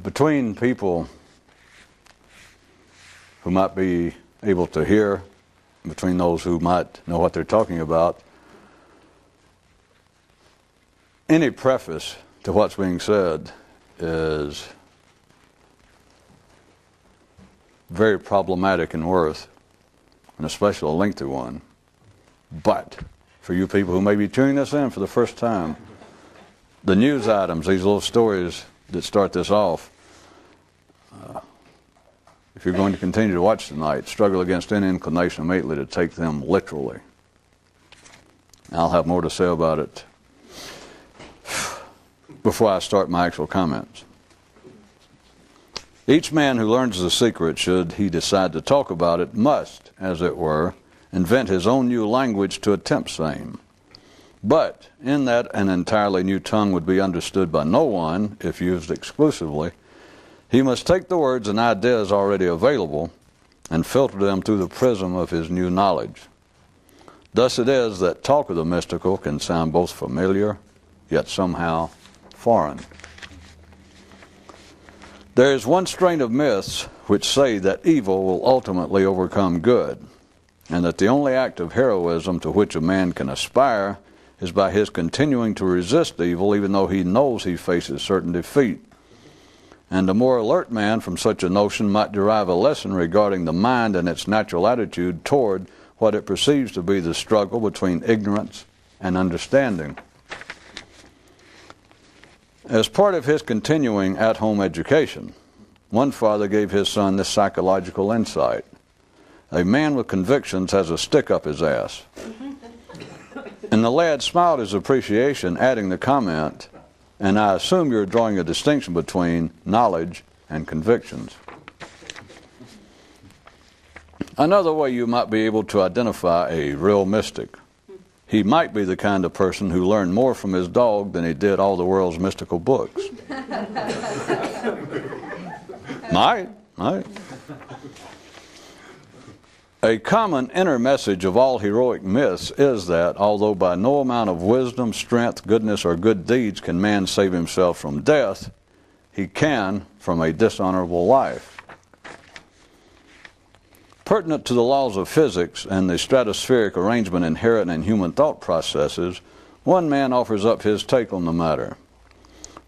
Between people who might be able to hear, between those who might know what they're talking about, any preface to what's being said is very problematic in worth, and especially a lengthy one. But for you people who may be tuning this in for the first time, the news items, these little stories that start this off, if you're going to continue to watch tonight, struggle against any inclination immediately to take them literally. I'll have more to say about it before I start my actual comments. Each man who learns the secret, should he decide to talk about it, must, as it were, invent his own new language to attempt same. But in that an entirely new tongue would be understood by no one, if used exclusively, he must take the words and ideas already available and filter them through the prism of his new knowledge. Thus it is that talk of the mystical can sound both familiar, yet somehow foreign. There is one strain of myths which say that evil will ultimately overcome good, and that the only act of heroism to which a man can aspire is by his continuing to resist evil even though he knows he faces certain defeat. And a more alert man from such a notion might derive a lesson regarding the mind and its natural attitude toward what it perceives to be the struggle between ignorance and understanding. As part of his continuing at-home education, one father gave his son this psychological insight. A man with convictions has a stick up his ass. And the lad smiled his appreciation, adding the comment, and I assume you're drawing a distinction between knowledge and convictions. Another way you might be able to identify a real mystic. He might be the kind of person who learned more from his dog than he did all the world's mystical books. Might. A common inner message of all heroic myths is that, although by no amount of wisdom, strength, goodness, or good deeds can man save himself from death, he can from a dishonorable life. Pertinent to the laws of physics and the stratospheric arrangement inherent in human thought processes, one man offers up his take on the matter.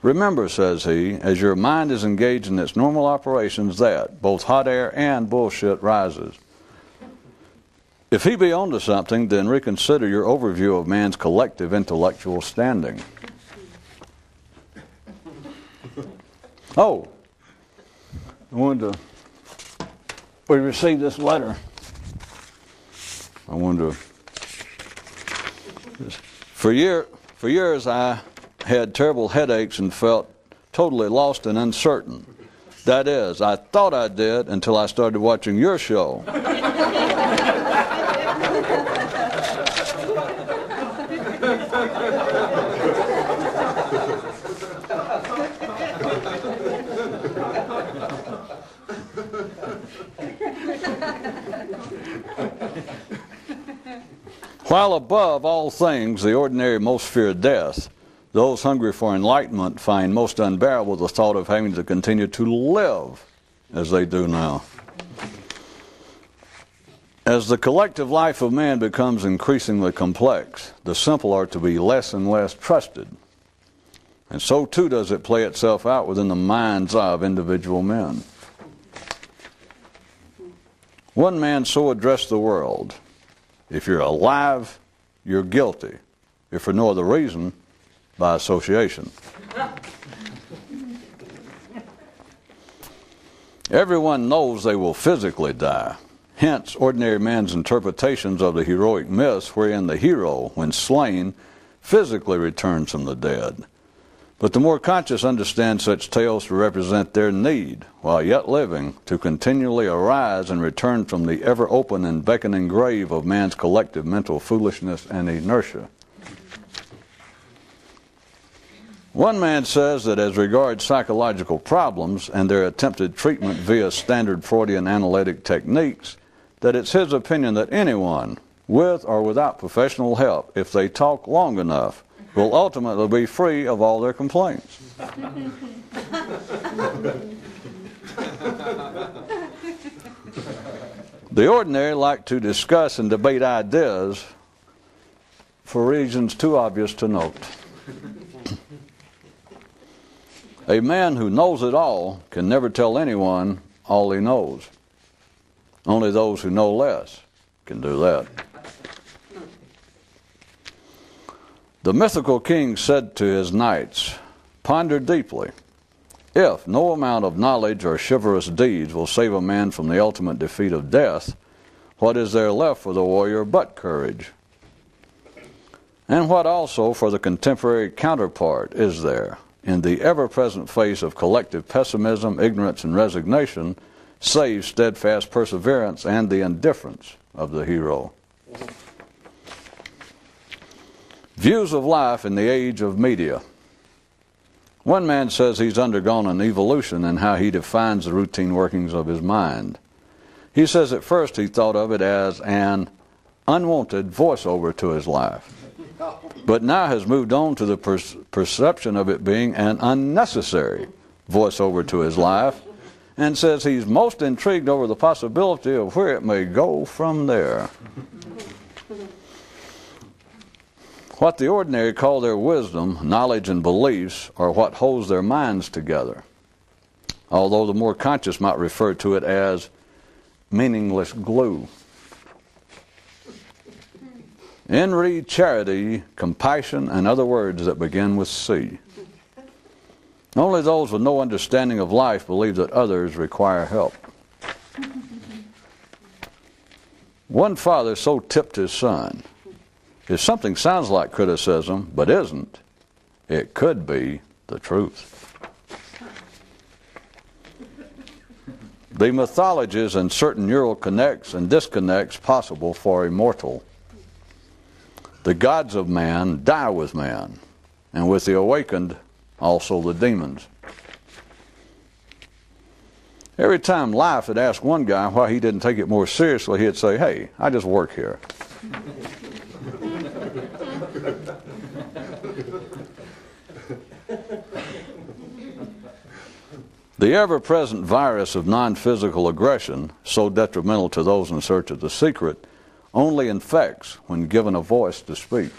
Remember, says he, as your mind is engaged in its normal operations, that both hot air and bullshit rises. If he be onto something, then reconsider your overview of man's collective intellectual standing. Oh, we received this letter. For years I had terrible headaches and felt totally lost and uncertain. That is, I thought I did until I started watching your show. While above all things the ordinary most fear death, those hungry for enlightenment find most unbearable the thought of having to continue to live as they do now. As the collective life of man becomes increasingly complex, the simple are to be less and less trusted. And so too does it play itself out within the minds of individual men. One man so addressed the world: if you're alive, you're guilty, if for no other reason, by association. Everyone knows they will physically die. Hence, ordinary man's interpretations of the heroic myths wherein the hero, when slain, physically returns from the dead. But the more conscious understand such tales to represent their need, while yet living, to continually arise and return from the ever-open and beckoning grave of man's collective mental foolishness and inertia. One man says that as regards psychological problems and their attempted treatment via standard Freudian analytic techniques, that it's his opinion that anyone, with or without professional help, if they talk long enough, will ultimately be free of all their complaints. The ordinary like to discuss and debate ideas for reasons too obvious to note. A man who knows it all can never tell anyone all he knows. Only those who know less can do that. The mythical king said to his knights, "Ponder deeply. If no amount of knowledge or chivalrous deeds will save a man from the ultimate defeat of death, what is there left for the warrior but courage? And what also for the contemporary counterpart is there in the ever-present face of collective pessimism, ignorance, and resignation, save steadfast perseverance and the indifference of the hero?" Views of life in the age of media. One man says he's undergone an evolution in how he defines the routine workings of his mind. He says at first he thought of it as an unwanted voiceover to his life, but now has moved on to the perception of it being an unnecessary voiceover to his life, and says he's most intrigued over the possibility of where it may go from there. What the ordinary call their wisdom, knowledge, and beliefs are what holds their minds together, although the more conscious might refer to it as meaningless glue. Envy, charity, compassion, and other words that begin with C. Only those with no understanding of life believe that others require help. One father so tipped his son, "If something sounds like criticism but isn't, it could be the truth." The mythologies and certain neural connects and disconnects possible for a mortal. The gods of man die with man, and with the awakened, also the demons. Every time life had asked one guy why he didn't take it more seriously, he'd say, "Hey, I just work here." The ever-present virus of non-physical aggression, so detrimental to those in search of the secret, only infects when given a voice to speak.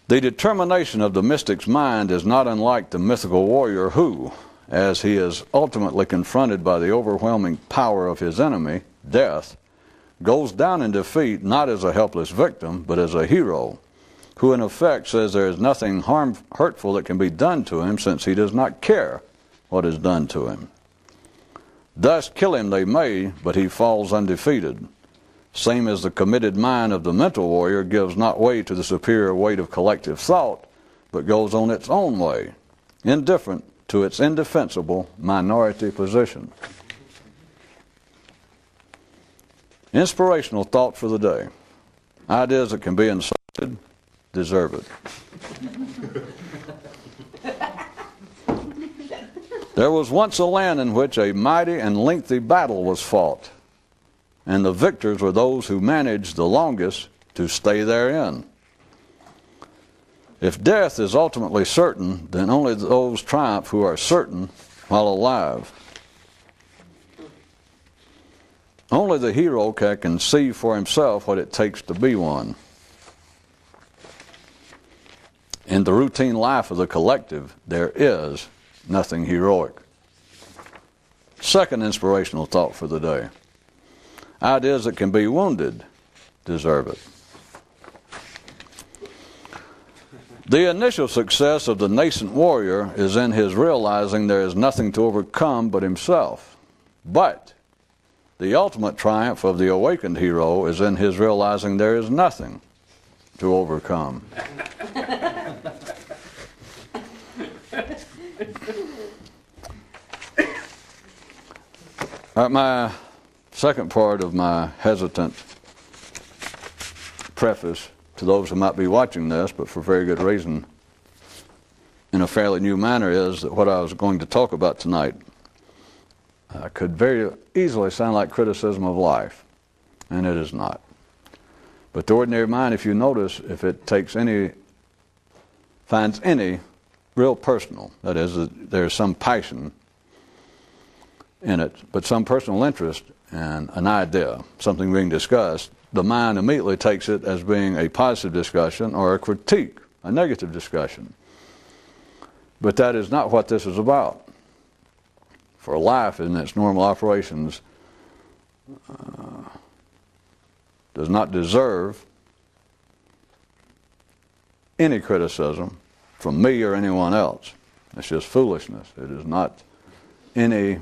The determination of the mystic's mind is not unlike the mythical warrior who, as he is ultimately confronted by the overwhelming power of his enemy, death, goes down in defeat not as a helpless victim, but as a hero, who in effect says there is nothing hurtful that can be done to him since he does not care what is done to him. Thus kill him they may, but he falls undefeated. Same as the committed mind of the mental warrior gives not way to the superior weight of collective thought, but goes on its own way, indifferent to its indefensible minority position. Inspirational thought for the day. Ideas that can be insulted deserve it. There was once a land in which a mighty and lengthy battle was fought, and the victors were those who managed the longest to stay therein. If death is ultimately certain, then only those triumph who are certain while alive. Only the hero can conceive for himself what it takes to be one. In the routine life of the collective, there is nothing heroic. Second inspirational thought for the day. Ideas that can be wounded deserve it. The initial success of the nascent warrior is in his realizing there is nothing to overcome but himself. But the ultimate triumph of the awakened hero is in his realizing there is nothing to overcome. My second part of my hesitant preface to those who might be watching this, but for very good reason, in a fairly new manner, is that what I was going to talk about tonight could very easily sound like criticism of life, and it is not. But the ordinary mind, if you notice, if it finds any real personal, that is, there's some passion in it, but some personal interest in an idea, something being discussed, the mind immediately takes it as being a positive discussion or a critique, a negative discussion. But that is not what this is about. For life in its normal operations does not deserve any criticism from me or anyone else. It's just foolishness. It is not any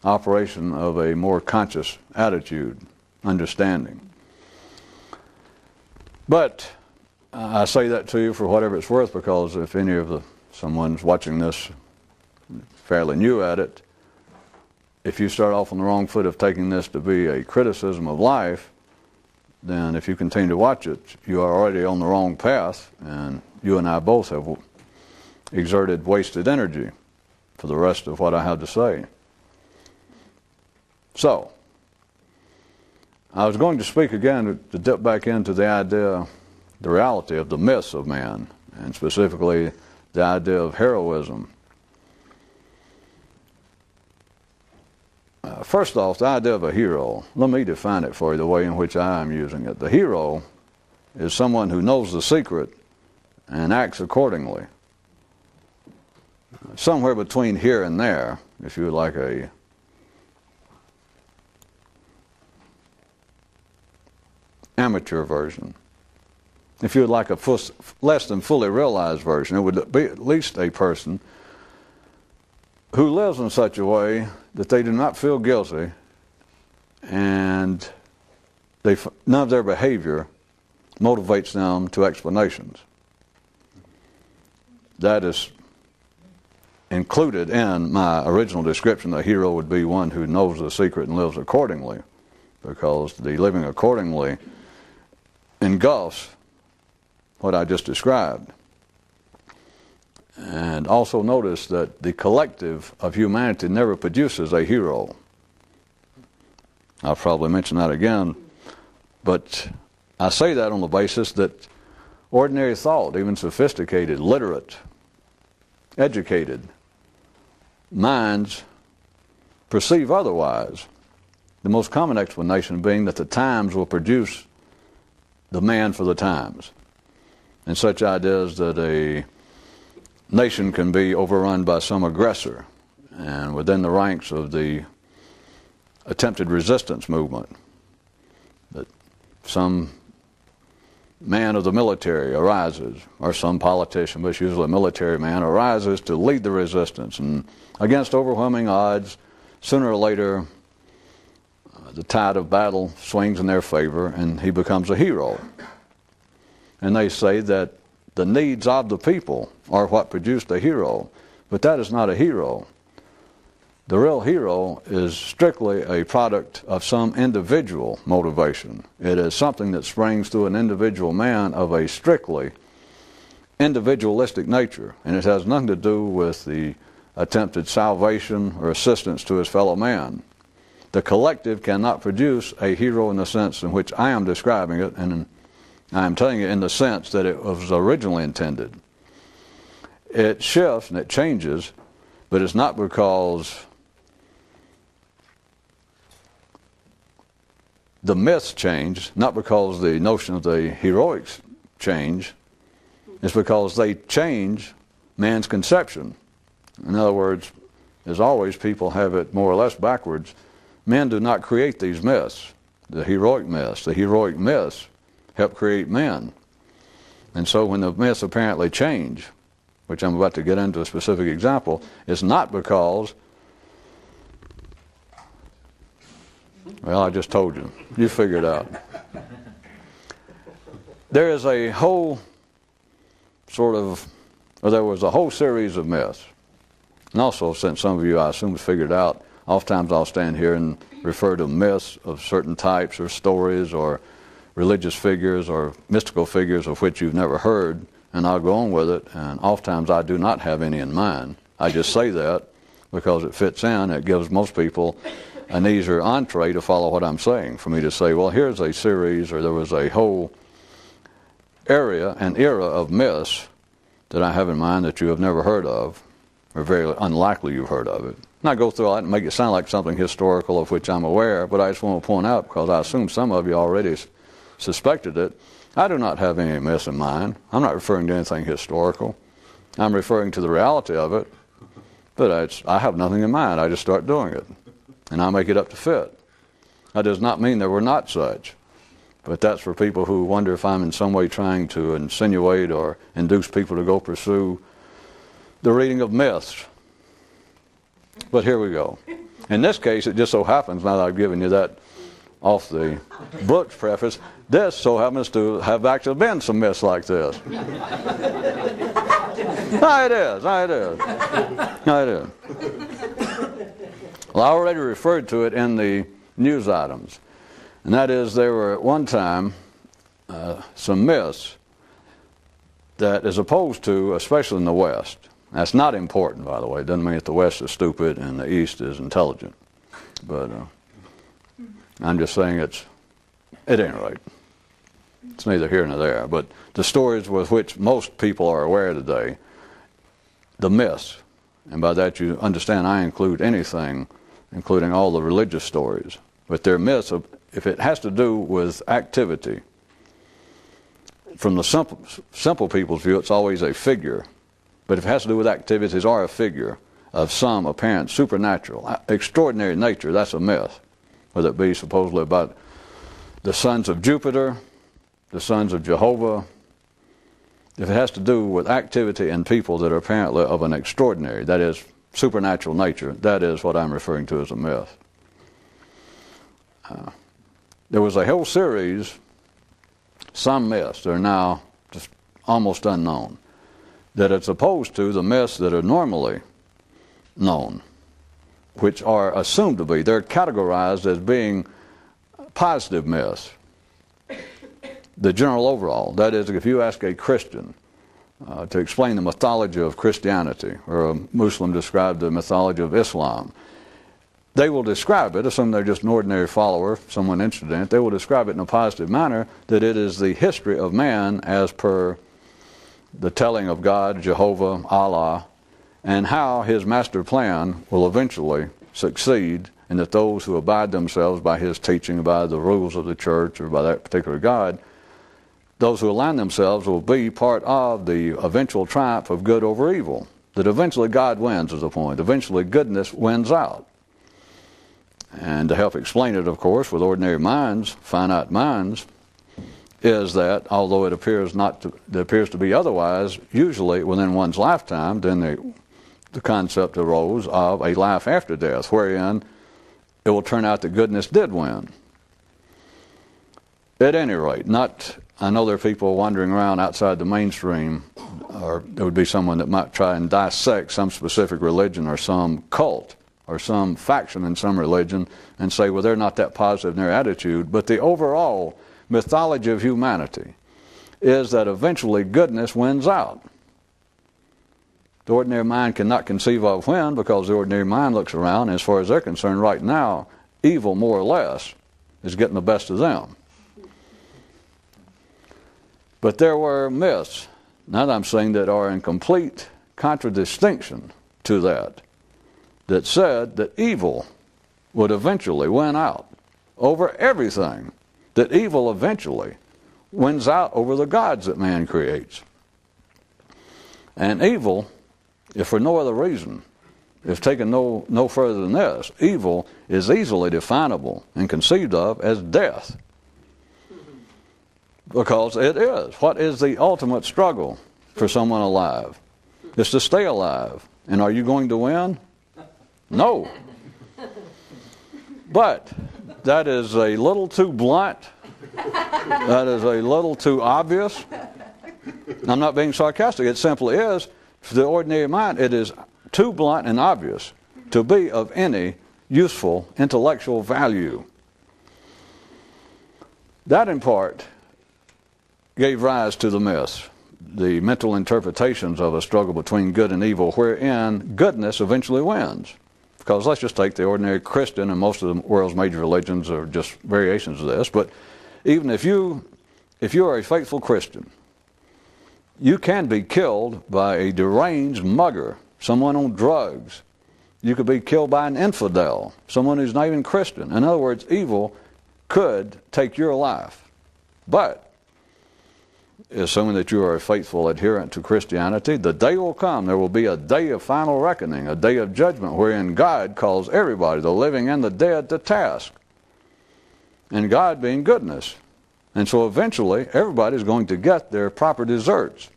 operation of a more conscious attitude, understanding. But I say that to you for whatever it's worth, because if someone's watching this fairly new at it, if you start off on the wrong foot of taking this to be a criticism of life, then if you continue to watch it, you are already on the wrong path, and you and I both have exerted wasted energy for the rest of what I have to say. So, I was going to speak again to dip back into the idea, the reality of the myths of man, and specifically the idea of heroism. First off, the idea of a hero. Let me define it for you the way in which I am using it. The hero is someone who knows the secret and acts accordingly. Somewhere between here and there, if you would like a amateur version. If you would like a less than fully realized version, it would be at least a person who lives in such a way that they do not feel guilty, and none of their behavior motivates them to explanations. That is included in my original description. The hero would be one who knows the secret and lives accordingly, because the living accordingly engulfs what I just described. And also notice that the collective of humanity never produces a hero. I'll probably mention that again, but I say that on the basis that ordinary thought, even sophisticated, literate, educated minds perceive otherwise. The most common explanation being that the times will produce the man for the times. And such ideas that a nation can be overrun by some aggressor, and within the ranks of the attempted resistance movement, that some man of the military arises, or some politician, but it's usually a military man, arises to lead the resistance, and against overwhelming odds, sooner or later, the tide of battle swings in their favor, and he becomes a hero. And they say that the needs of the people are what produced a hero, but that is not a hero. The real hero is strictly a product of some individual motivation. It is something that springs through an individual man of a strictly individualistic nature, and it has nothing to do with the attempted salvation or assistance to his fellow man. The collective cannot produce a hero in the sense in which I am describing it, and I am telling you in the sense that it was originally intended. It shifts and it changes, but it's not because the myths change, not because the notion of the heroics change. It's because they change man's conception. In other words, as always, people have it more or less backwards. Men do not create these myths, the heroic myths. The heroic myths help create men. And so when the myths apparently change, which I'm about to get into a specific example, it's not because, well, I just told you. You figure it out. There is a whole there was a whole series of myths. And also, since some of you, I assume, have figured out, oftentimes I'll stand here and refer to myths of certain types or stories or religious figures or mystical figures of which you've never heard, and I'll go on with it, and oftentimes I do not have any in mind. I just say that because it fits in. It gives most people an easier entree to follow what I'm saying. For me to say, well, here's a series, or there was a whole area, an era of myths that I have in mind that you have never heard of, or very unlikely you've heard of it. And I go through all that and make it sound like something historical of which I'm aware, but I just want to point out, because I assume some of you already suspected it, I do not have any myths in mind. I'm not referring to anything historical. I'm referring to the reality of it, but I have nothing in mind. I just start doing it, and I make it up to fit. That does not mean there were not such, but that's for people who wonder if I'm in some way trying to insinuate or induce people to go pursue the reading of myths. But here we go. In this case, it just so happens, now that I've given you that off the book's preface, this so happens to have actually been some myths like this. It is. Well, I already referred to it in the news items, and that is there were at one time some myths that, as opposed to, especially in the West, that's not important, by the way. It doesn't mean that the West is stupid and the East is intelligent, but I'm just saying it ain't right. It's neither here nor there. But the stories with which most people are aware today, the myths, and by that you understand I include anything, including all the religious stories, but they're myths if it has to do with activity. From the simple people's view, it's always a figure. But if it has to do with activities or a figure of some apparent supernatural, extraordinary nature, that's a myth. Whether it be supposedly about the sons of Jupiter, the sons of Jehovah. If it has to do with activity and people that are apparently of an extraordinary, that is, supernatural nature, that is what I'm referring to as a myth. There was a whole series, some myths that are now just almost unknown, that it's opposed to the myths that are normally known, which are assumed to be, they're categorized as being positive myths. The general overall, that is, if you ask a Christian to explain the mythology of Christianity, or a Muslim describe the mythology of Islam, they will describe it, assume they're just an ordinary follower, someone interested in it, they will describe it in a positive manner, that it is the history of man as per the telling of God, Jehovah, Allah, and how his master plan will eventually succeed, and that those who abide themselves by his teaching, by the rules of the church, or by that particular God, those who align themselves will be part of the eventual triumph of good over evil. That eventually God wins is the point. Eventually goodness wins out. And to help explain it, of course, with ordinary minds, finite minds, is that although it appears to be otherwise, usually within one's lifetime, then the concept arose of a life after death, wherein it will turn out that goodness did win. At any rate, I know there are people wandering around outside the mainstream, or there would be someone that might try and dissect some specific religion or some cult or some faction in some religion and say, well, they're not that positive in their attitude, but the overall mythology of humanity is that eventually goodness wins out. The ordinary mind cannot conceive of when, because the ordinary mind looks around, and as far as they're concerned right now, evil more or less is getting the best of them. But there were myths, now that I'm saying, that are in complete contradistinction to that said that evil would eventually win out over everything, that evil eventually wins out over the gods that man creates. And evil, if for no other reason, if taken no further than this, evil is easily definable and conceived of as death. Because it is. What is the ultimate struggle for someone alive? It's to stay alive. And are you going to win? No. But that is a little too blunt. That is a little too obvious. I'm not being sarcastic. It simply is. For the ordinary mind, it is too blunt and obvious to be of any useful intellectual value. That, in part, gave rise to the myths. the mental interpretations of a struggle between good and evil, wherein goodness eventually wins. Because let's just take the ordinary Christian, and most of the world's major religions are just variations of this, but even if you are a faithful Christian, you can be killed by a deranged mugger, someone on drugs. You could be killed by an infidel, someone who's not even Christian. In other words, evil could take your life. But, assuming that you are a faithful adherent to Christianity, the day will come, there will be a day of final reckoning, a day of judgment, wherein God calls everybody, the living and the dead, to task. And God being goodness. And so eventually, everybody's going to get their proper deserts.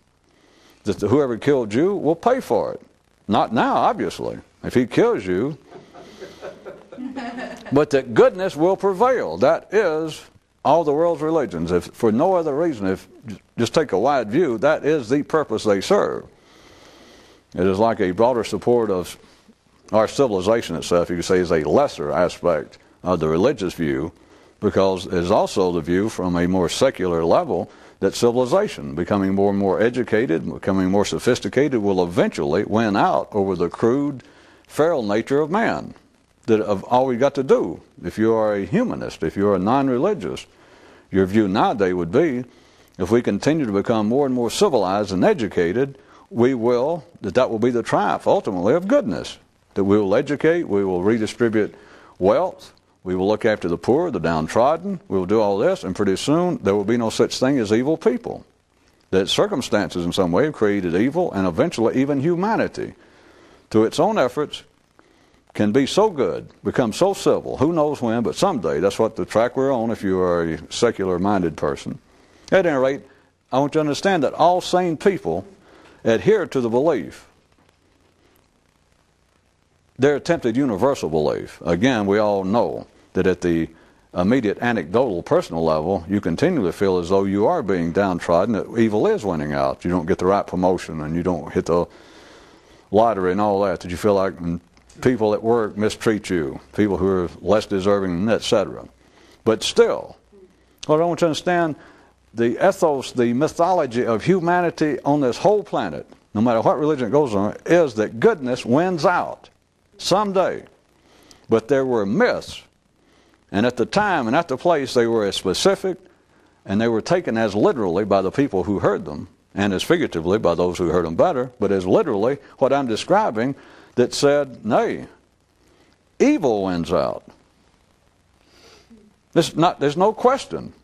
That whoever killed you will pay for it. Not now, obviously. If he kills you, but that goodness will prevail. That is all the world's religions. If for no other reason, if just take a wide view, that is the purpose they serve. It is like a broader support of our civilization itself, you could say, is a lesser aspect of the religious view, because it is also the view from a more secular level that civilization, becoming more and more educated, becoming more sophisticated, will eventually win out over the crude, feral nature of man. That of all we got to do, if you are a humanist, if you are non-religious, your view nowadays would be, if we continue to become more and more civilized and educated, that will be the triumph ultimately of goodness. That we will educate, we will redistribute wealth, we will look after the poor, the downtrodden, we will do all this, and pretty soon there will be no such thing as evil people. That circumstances in some way have created evil, and eventually even humanity, through its own efforts, can be so good, become so civil, who knows when, but someday. That's what the track we're on if you are a secular-minded person. At any rate, I want you to understand that all sane people adhere to the belief, their attempted universal belief. Again, we all know that at the immediate anecdotal personal level, you continually feel as though you are being downtrodden, that evil is winning out. You don't get the right promotion, and you don't hit the lottery and all that you feel like people at work mistreat you, people who are less deserving, etc. But still, what I want you to understand, the ethos, the mythology of humanity on this whole planet, no matter what religion it goes on, is that goodness wins out someday. But there were myths, and at the time and at the place they were as specific, and they were taken as literally by the people who heard them, and as figuratively by those who heard them better, but as literally what I'm describing, that said, nay, evil wins out. There's no question.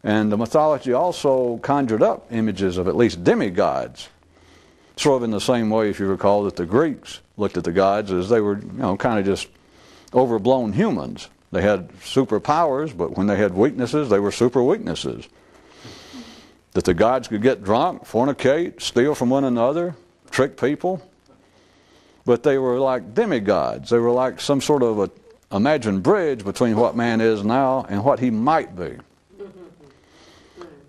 And the mythology also conjured up images of at least demigods. Sort of in the same way, if you recall, that the Greeks looked at the gods as they were, kind of just overblown humans. They had superpowers, but when they had weaknesses, they were super weaknesses. That the gods could get drunk, fornicate, steal from one another, trick people. But they were like demigods. They were like some sort of a imagined bridge between what man is now and what he might be.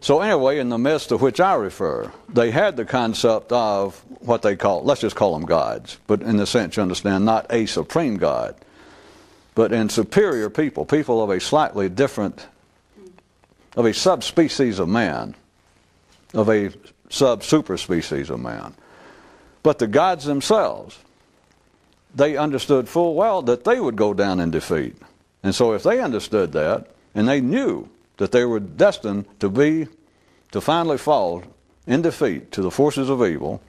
So anyway, in the myths to which I refer, they had the concept of what they call, let's just call them gods, but in the sense, you understand, not a supreme God, but in superior people, people of a slightly different, of a subspecies of man, of a sub-superspecies of man. But the gods themselves, they understood full well that they would go down in defeat. And so if they understood that, and they knew that they were destined to finally fall in defeat to the forces of evil,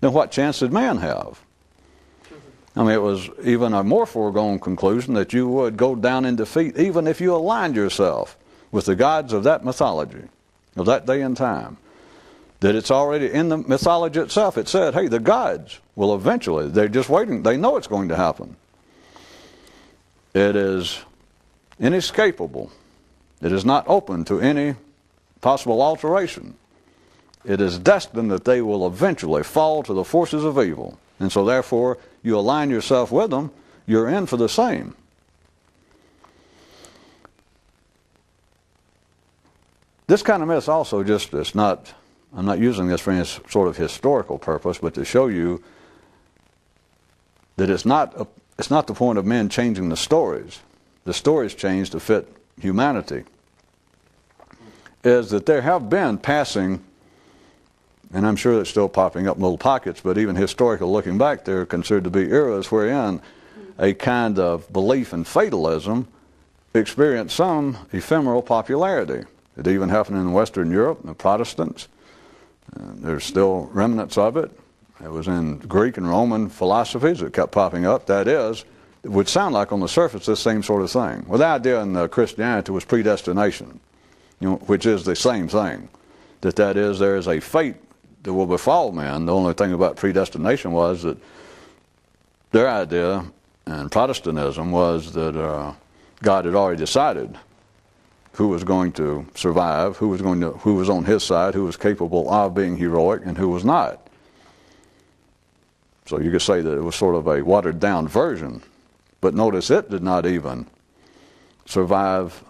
then what chance did man have? I mean, it was even a more foregone conclusion that you would go down in defeat even if you aligned yourself with the gods of that mythology, of that day and time. That it's already in the mythology itself. It said, hey, the gods will eventually, they're just waiting, they know it's going to happen. It is inescapable. It is not open to any possible alteration. It is destined that they will eventually fall to the forces of evil. And so therefore, you align yourself with them, you're in for the same. This kind of myth also just, I'm not using this for any sort of historical purpose, but to show you that it's not the point of men changing the stories. The stories change to fit humanity. Is that there have been passing and I'm sure it's still popping up in little pockets, but even historically looking back, they're considered to be eras wherein a kind of belief in fatalism experienced some ephemeral popularity. It even happened in Western Europe, the Protestants. There's still remnants of it. It was in Greek and Roman philosophies that kept popping up. That is, it would sound like on the surface the same sort of thing. Well, the idea in Christianity was predestination, which is the same thing. That is, there is a fate that will befall man. The only thing about predestination was that their idea in Protestantism was that God had already decided who was going to survive, who was on his side, who was capable of being heroic, and who was not. So you could say that it was sort of a watered-down version. But notice it did not even survive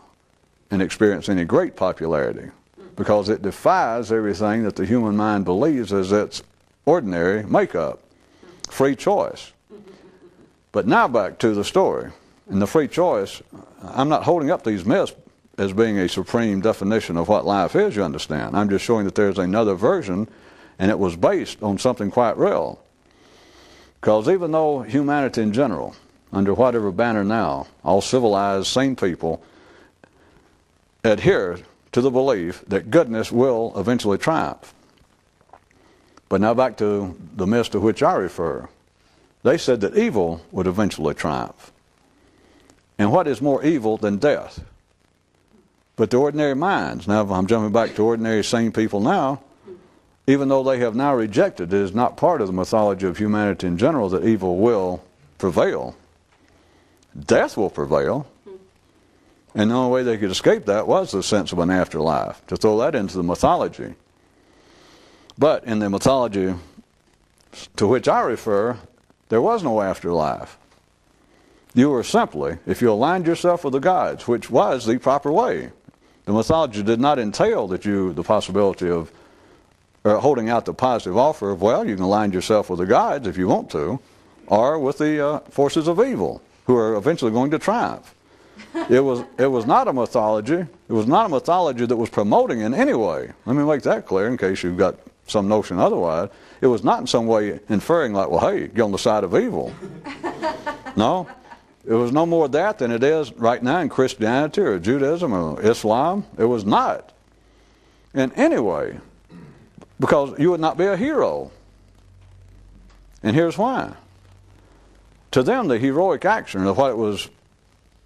and experience any great popularity, because it defies everything that the human mind believes as its ordinary makeup, free choice. But now back to the story. In the free choice, I'm not holding up these myths as being a supreme definition of what life is, you understand. I'm just showing that there's another version, and it was based on something quite real. Because even though humanity in general, under whatever banner now, all civilized, sane people adhere to the belief that goodness will eventually triumph. But now back to the myths to which I refer. They said that evil would eventually triumph. And what is more evil than death? But the ordinary minds, now I'm jumping back to ordinary sane people now, even though they have now rejected, it is not part of the mythology of humanity in general that evil will prevail. Death will prevail. And the only way they could escape that was the sense of an afterlife, to throw that into the mythology. But in the mythology to which I refer, there was no afterlife. You were simply, if you aligned yourself with the gods, which was the proper way. The mythology did not entail that the possibility of holding out the positive offer of, well, you can align yourself with the gods if you want to, or with the forces of evil, who are eventually going to triumph. It was not a mythology. It was not a mythology that was promoting in any way. Let me make that clear in case you've got some notion otherwise. It was not in some way inferring like, well, hey, get on the side of evil. No. It was no more that than it is right now in Christianity or Judaism or Islam. It was not. In any way. Because you would not be a hero. And here's why. To them, the heroic action of what it was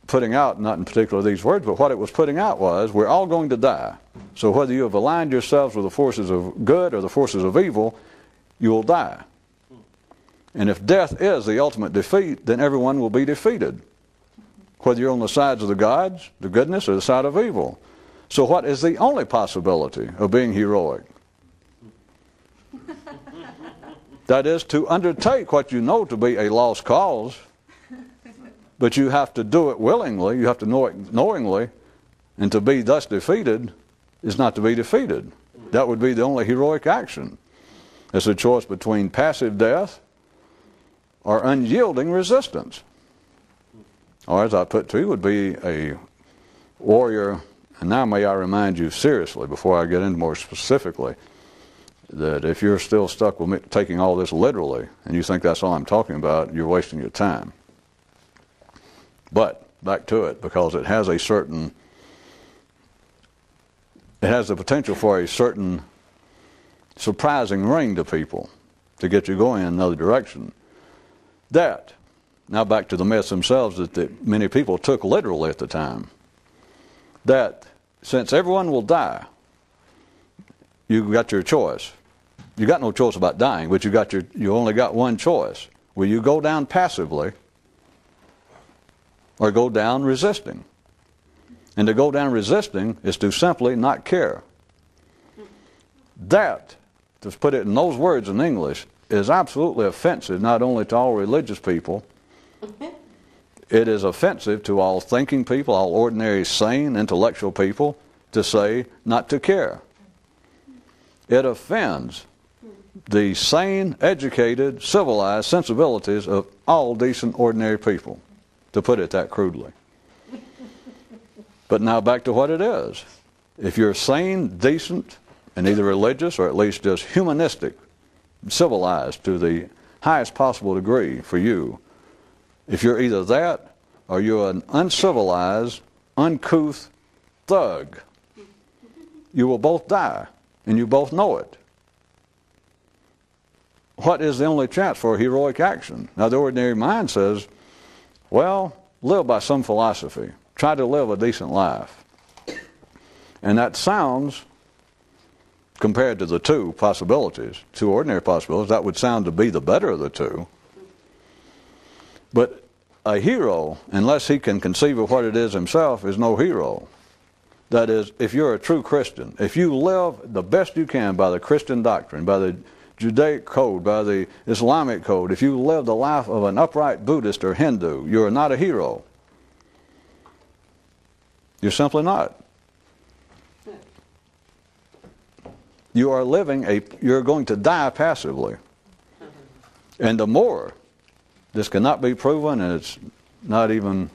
putting out, not in particular these words, but what it was putting out was, we're all going to die. So whether you have aligned yourselves with the forces of good or the forces of evil, you will die. And if death is the ultimate defeat, then everyone will be defeated. Whether you're on the sides of the gods, the goodness, or the side of evil. So what is the only possibility of being heroic? That is to undertake what you know to be a lost cause, but you have to do it willingly, you have to know it knowingly, and to be thus defeated is not to be defeated. That would be the only heroic action. It's a choice between passive death or unyielding resistance. Or as I put to you, would be a warrior, and now may I remind you seriously, before I get into more specifically, that if you're still stuck with me taking all this literally, and you think that's all I'm talking about, you're wasting your time. But, back to it, because it has a certain, it has the potential for a certain surprising ring to people, to get you going in another direction. That, now back to the myths themselves that many people took literally at the time, that since everyone will die, you got your choice. You got no choice about dying, but you only got one choice. Will you go down passively or go down resisting? And to go down resisting is to simply not care. That, to put it in those words in English, is absolutely offensive not only to all religious people, it is offensive to all thinking people, all ordinary, sane, intellectual people, to say not to care. It offends the sane, educated, civilized sensibilities of all decent, ordinary people, to put it that crudely. But now back to what it is. If you're sane, decent and either religious or at least just humanistic, civilized to the highest possible degree for you. If you're either that or you're an uncivilized, uncouth thug, you will both die, and you both know it. What is the only chance for heroic action? Now, the ordinary mind says, well, live by some philosophy. Try to live a decent life. And that sounds, compared to the two possibilities, two ordinary possibilities, that would sound to be the better of the two. But a hero, unless he can conceive of what it is himself, is no hero. That is, if you're a true Christian, if you live the best you can by the Christian doctrine, by the Judaic code, by the Islamic code, if you live the life of an upright Buddhist or Hindu, you're not a hero. You're simply not. You are you're going to die passively. And the more, this cannot be proven, and it's not even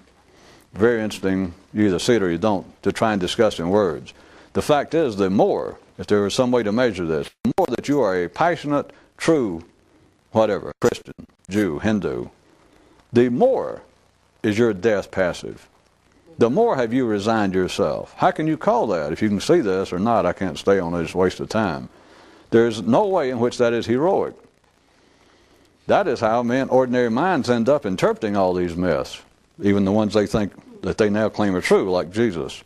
very interesting, you either see it or you don't, to try and discuss in words. The fact is, the more, if there was some way to measure this, the more that you are a passionate, true, whatever, Christian, Jew, Hindu, the more is your death passive. The more have you resigned yourself. How can you call that? If you can see this or not, I can't stay on it, it's a waste of time. There's no way in which that is heroic. That is how men, ordinary minds, end up interpreting all these myths, even the ones they think that they now claim are true, like Jesus,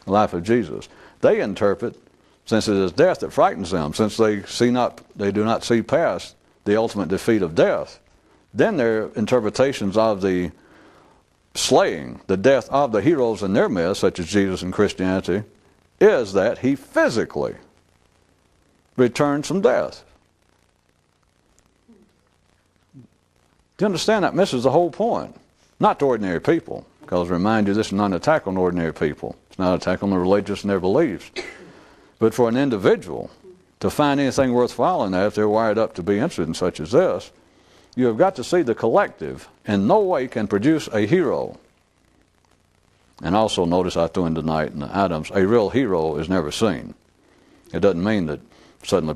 the life of Jesus. They interpret, since it is death that frightens them, since they do not see past the ultimate defeat of death, then their interpretations of the slaying, the death of the heroes in their myths, such as Jesus and Christianity, is that he physically returns from death. Do you understand that misses the whole point? Not to ordinary people, because remind you, this is not an attack on ordinary people. It's not an attack on the religious and their beliefs. But for an individual to find anything worthwhile in that, if they're wired up to be interested in such as this, you have got to see the collective in no way can produce a hero. And also notice I threw in tonight in the items, a real hero is never seen. It doesn't mean that suddenly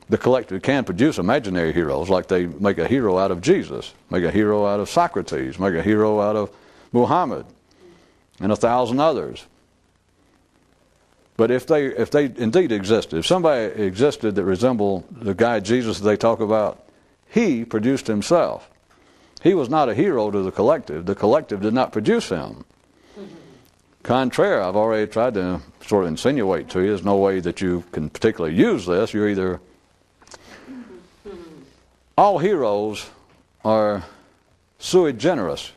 the collective can produce imaginary heroes, like they make a hero out of Jesus, make a hero out of Socrates, make a hero out of Muhammad, and 1,000 others. But if they indeed existed, if somebody existed that resembled the guy Jesus that they talk about, he produced himself. He was not a hero to the collective. The collective did not produce him. Contrary, I've already tried to sort of insinuate to you, there's no way that you can particularly use this. You're either... All heroes are sui generis.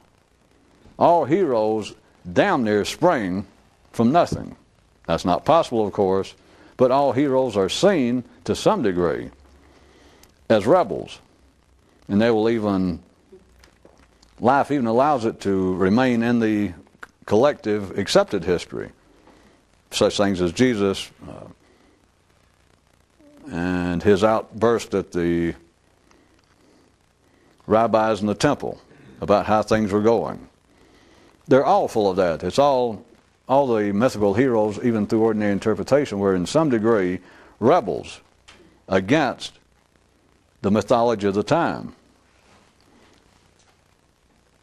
All heroes damn near spring from nothing. That's not possible, of course, but all heroes are seen to some degree as rebels. And they will even, life even allows it to remain in the collective accepted history. Such things as Jesus and his outburst at the rabbis in the temple about how things were going. They're all full of that. It's all the mythical heroes, even through ordinary interpretation, were in some degree rebels against the mythology of the time.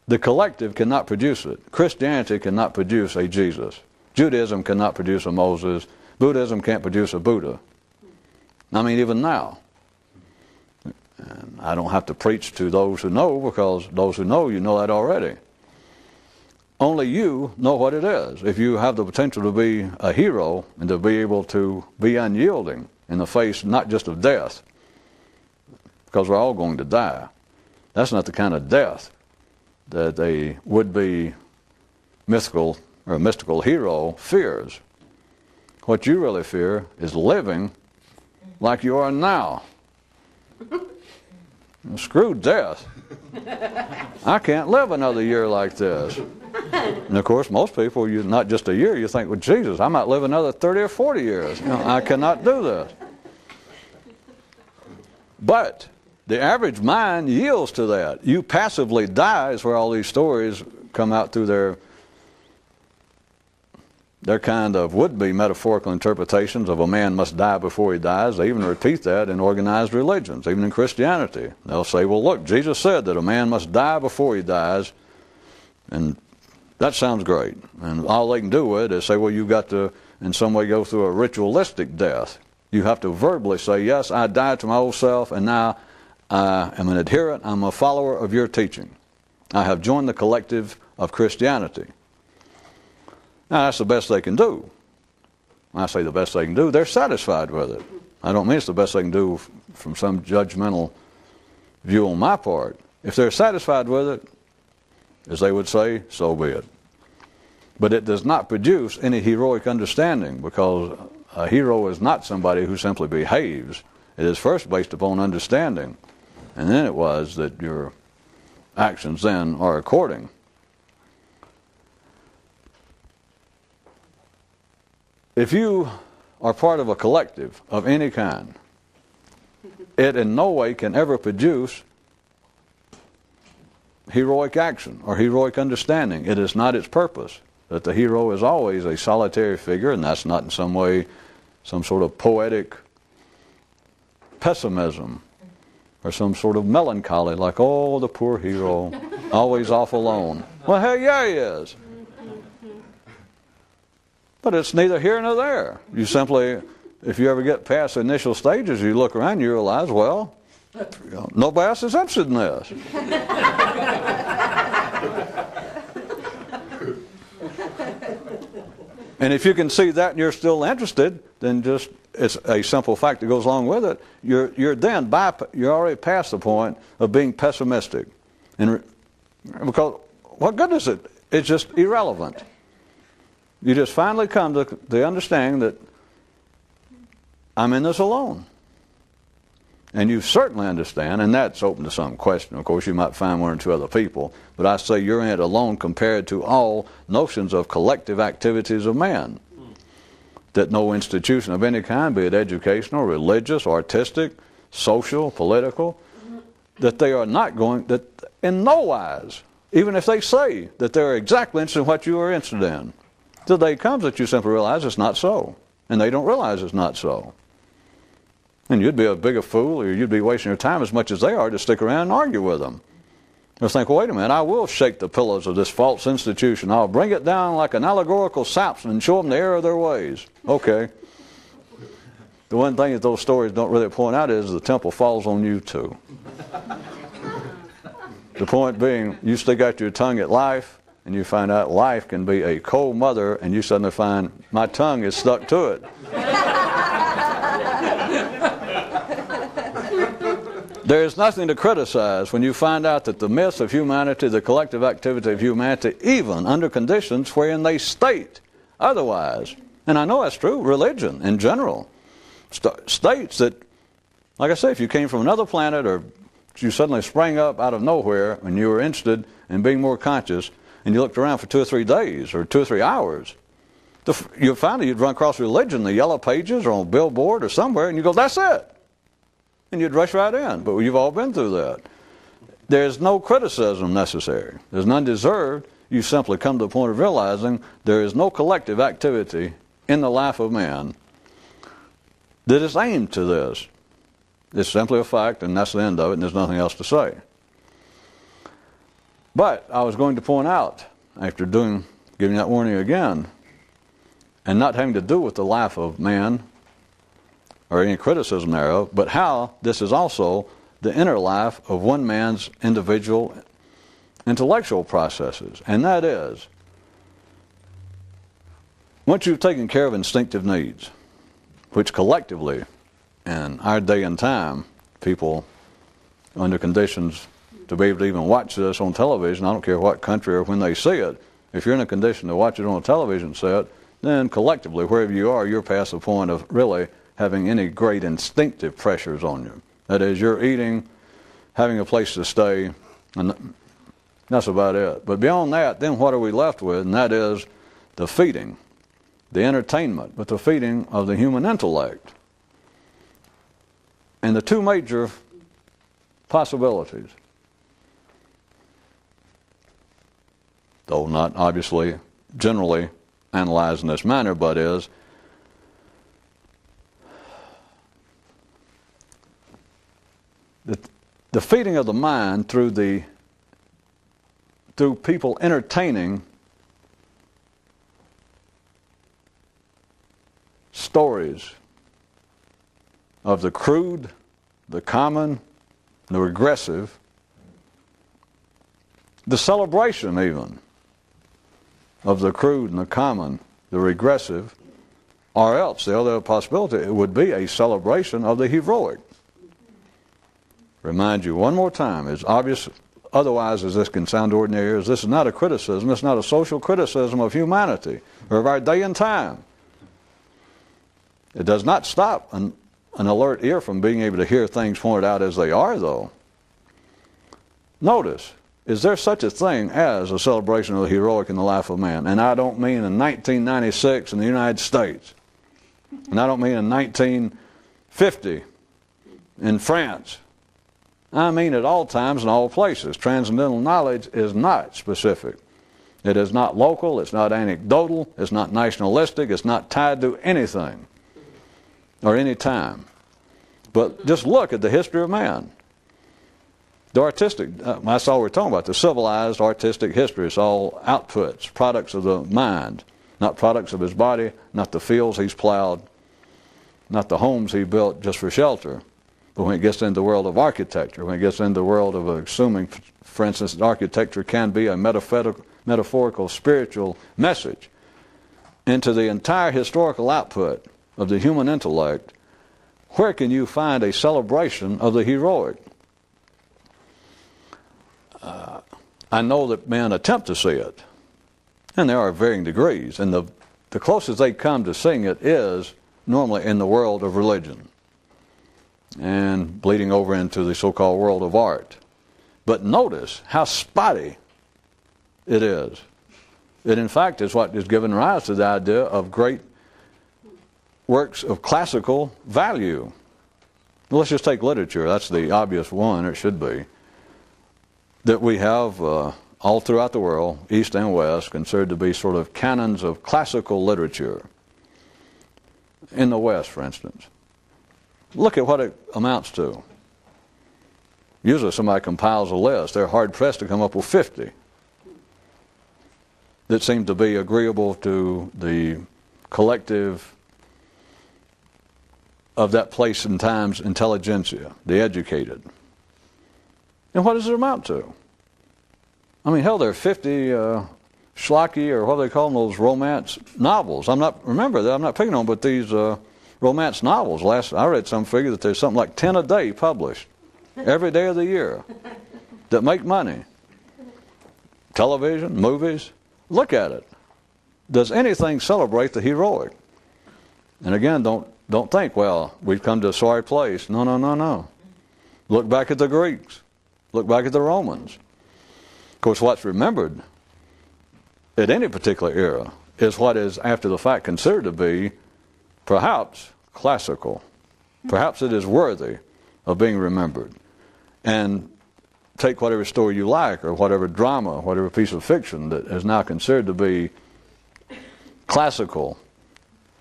The collective cannot produce it. Christianity cannot produce a Jesus. Judaism cannot produce a Moses. Buddhism can't produce a Buddha. I mean, even now. And I don't have to preach to those who know, because those who know, you know that already. Only you know what it is. If you have the potential to be a hero and to be able to be unyielding in the face not just of death, because we're all going to die. That's not the kind of death that a would-be mythical or mystical hero fears. What you really fear is living like you are now. Screw death. I can't live another year like this. And of course, most people, not just a year, you think, well, Jesus, I might live another 30 or 40 years. I cannot do this. But the average mind yields to that. You passively die is where all these stories come out through their They're kind of would-be metaphorical interpretations of a man must die before he dies. They even repeat that in organized religions, even in Christianity. They'll say, well, look, Jesus said that a man must die before he dies, and that sounds great. And all they can do with it is say, well, you've got to in some way go through a ritualistic death. You have to verbally say, yes, I died to my old self, and now I am an adherent, I'm a follower of your teaching. I have joined the collective of Christianity. Now, that's the best they can do. When I say the best they can do, they're satisfied with it. I don't mean it's the best they can do from some judgmental view on my part. If they're satisfied with it, as they would say, so be it. But it does not produce any heroic understanding, because a hero is not somebody who simply behaves. It is first based upon understanding, and then it was that your actions then are according. If you are part of a collective of any kind, it in no way can ever produce heroic action or heroic understanding. It is not its purpose. That the hero is always a solitary figure, and that's not in some way some sort of poetic pessimism or some sort of melancholy, like, oh, the poor hero, always off alone. Well, hell yeah, he is. But it's neither here nor there. You simply, if you ever get past the initial stages, you look around, you realize, well, nobody else is interested in this. And if you can see that and you're still interested, then just, it's a simple fact that goes along with it. You're already past the point of being pessimistic. And because what good is it? It's just irrelevant. You just finally come to the understanding that I'm in this alone. And you certainly understand, and that's open to some question. Of course, you might find one or two other people, but I say you're in it alone compared to all notions of collective activities of man. That no institution of any kind, be it educational, religious, artistic, social, political, that they are not going, that in no wise, even if they say that they're exactly interested in what you are interested in, the day comes that you simply realize it's not so. And they don't realize it's not so. And you'd be a bigger fool, or you'd be wasting your time as much as they are to stick around and argue with them. They'll think, well, wait a minute, I will shake the pillows of this false institution. I'll bring it down like an allegorical sapson and show them the error of their ways. Okay. The one thing that those stories don't really point out is the temple falls on you too. The point being, you stick out your tongue at life, and you find out life can be a cold mother, and you suddenly find, my tongue is stuck to it. There is nothing to criticize when you find out that the myths of humanity, the collective activity of humanity, even under conditions wherein they state otherwise, and I know that's true, religion in general, states that, like I say, if you came from another planet or you suddenly sprang up out of nowhere and you were interested in being more conscious, and you looked around for 2 or 3 days or 2 or 3 hours, you'd run across religion in the yellow pages or on a billboard or somewhere, and you go, that's it. And you'd rush right in. But you've all been through that. There's no criticism necessary. There's none deserved. You simply come to the point of realizing there is no collective activity in the life of man that is aimed to this. It's simply a fact, and that's the end of it, and there's nothing else to say. But I was going to point out, after giving that warning again, and not having to do with the life of man or any criticism thereof, but how this is also the inner life of one man's individual intellectual processes. And that is, once you've taken care of instinctive needs, which collectively in our day and time, people under conditions to be able to even watch this on television, I don't care what country or when they see it, if you're in a condition to watch it on a television set, then collectively, wherever you are, you're past the point of really having any great instinctive pressures on you. That is, you're eating, having a place to stay, and that's about it. But beyond that, then what are we left with? And that is the feeding, the entertainment, but the feeding of the human intellect. And the two major possibilities, though not obviously generally analyze in this manner, but is the feeding of the mind through people entertaining stories of the crude, the common, the regressive, the celebration even of the crude and the common, the regressive, or else the other possibility, it would be a celebration of the heroic. Remind you one more time, as obvious otherwise as this can sound to ordinary ears, this is not a criticism, it's not a social criticism of humanity or of our day and time. It does not stop an alert ear from being able to hear things pointed out as they are, though. Notice, is there such a thing as a celebration of the heroic in the life of man? And I don't mean in 1996 in the United States. And I don't mean in 1950 in France. I mean at all times and all places. Transcendental knowledge is not specific. It is not local, it's not anecdotal, it's not nationalistic, it's not tied to anything or any time. But just look at the history of man. The artistic, that's all we're talking about, the civilized artistic history. It's all outputs, products of the mind, not products of his body, not the fields he's plowed, not the homes he built just for shelter. But when it gets into the world of architecture, when it gets into the world of assuming, for instance, that architecture can be a metaphorical, spiritual message, into the entire historical output of the human intellect, where can you find a celebration of the heroic? I know that men attempt to see it, and there are varying degrees, and the closest they come to seeing it is normally in the world of religion and bleeding over into the so-called world of art. But notice how spotty it is. It in fact is what has given rise to the idea of great works of classical value. Let's just take literature. That's the obvious one, or it should be, that we have all throughout the world, East and West, considered to be sort of canons of classical literature. In the West, for instance. Look at what it amounts to. Usually somebody compiles a list. They're hard-pressed to come up with 50 that seem to be agreeable to the collective of that place and time's intelligentsia, the educated. And what does it amount to? I mean, hell, there are 50 schlocky, or what do they call them, those romance novels. I'm not picking on, but these romance novels. I read some figure that there's something like 10 a day published, every day of the year, that make money. Television, movies, look at it. Does anything celebrate the heroic? And again, don't think, well, we've come to a sorry place. No, no, no, no. Look back at the Greeks. Look back at the Romans. Of course, what's remembered at any particular era is what is, after the fact, considered to be perhaps classical. Perhaps it is worthy of being remembered. And take whatever story you like, or whatever drama, whatever piece of fiction that is now considered to be classical,